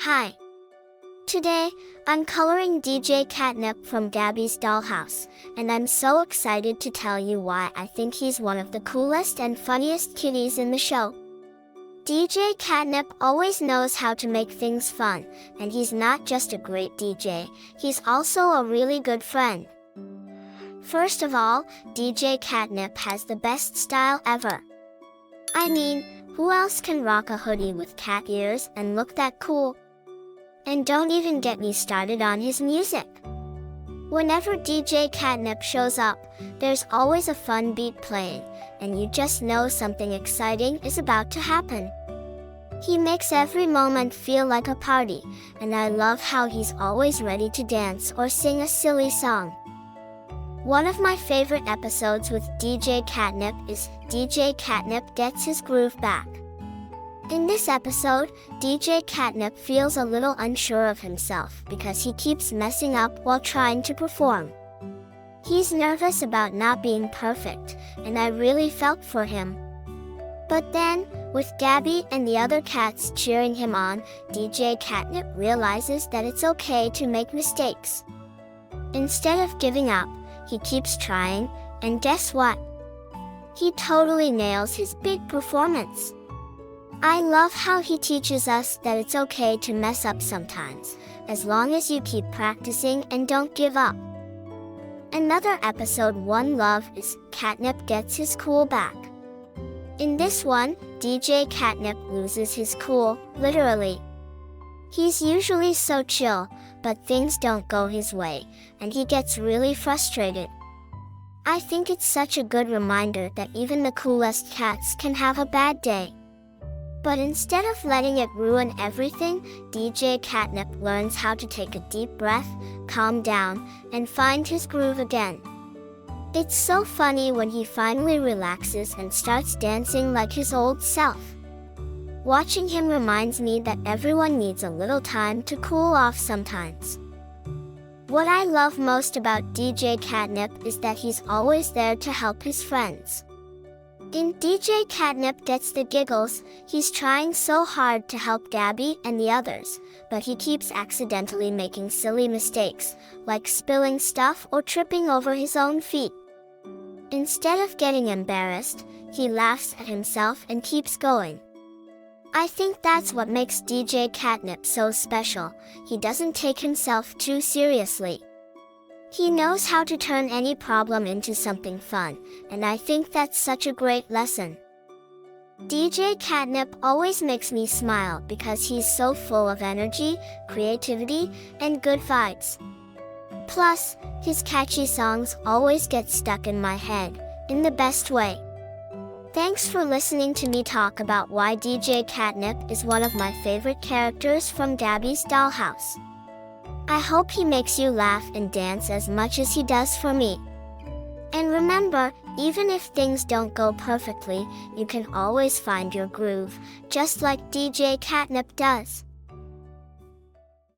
Hi. Today, I'm coloring DJ Catnip from Gabby's Dollhouse, and I'm so excited to tell you why I think he's one of the coolest and funniest kitties in the show. DJ Catnip always knows how to make things fun, and he's not just a great DJ, he's also a really good friend. First of all, DJ Catnip has the best style ever. I mean, who else can rock a hoodie with cat ears and look that cool? And don't even get me started on his music. Whenever DJ Catnip shows up, there's always a fun beat playing, and you just know something exciting is about to happen. He makes every moment feel like a party, and I love how he's always ready to dance or sing a silly song. One of my favorite episodes with DJ Catnip is DJ Catnip Gets His Groove Back. In this episode, DJ Catnip feels a little unsure of himself because he keeps messing up while trying to perform. He's nervous about not being perfect, and I really felt for him. But then, with Gabby and the other cats cheering him on, DJ Catnip realizes that it's okay to make mistakes. Instead of giving up, he keeps trying, and guess what? He totally nails his big performance. I love how he teaches us that it's okay to mess up sometimes, as long as you keep practicing and don't give up. Another episode one love is Catnip Gets His Cool Back. In this one, DJ Catnip loses his cool, literally. He's usually so chill, but things don't go his way, and he gets really frustrated. I think it's such a good reminder that even the coolest cats can have a bad day. But instead of letting it ruin everything, DJ Catnip learns how to take a deep breath, calm down, and find his groove again. It's so funny when he finally relaxes and starts dancing like his old self. Watching him reminds me that everyone needs a little time to cool off sometimes. What I love most about DJ Catnip is that he's always there to help his friends. In DJ Catnip Gets the Giggles, he's trying so hard to help Gabby and the others, but he keeps accidentally making silly mistakes, like spilling stuff or tripping over his own feet. Instead of getting embarrassed, he laughs at himself and keeps going. I think that's what makes DJ Catnip so special. He doesn't take himself too seriously. He knows how to turn any problem into something fun, and I think that's such a great lesson. DJ Catnip always makes me smile because he's so full of energy, creativity, and good vibes. Plus, his catchy songs always get stuck in my head, in the best way. Thanks for listening to me talk about why DJ Catnip is one of my favorite characters from Gabby's Dollhouse. I hope he makes you laugh and dance as much as he does for me. And remember, even if things don't go perfectly, you can always find your groove, just like DJ Catnip does.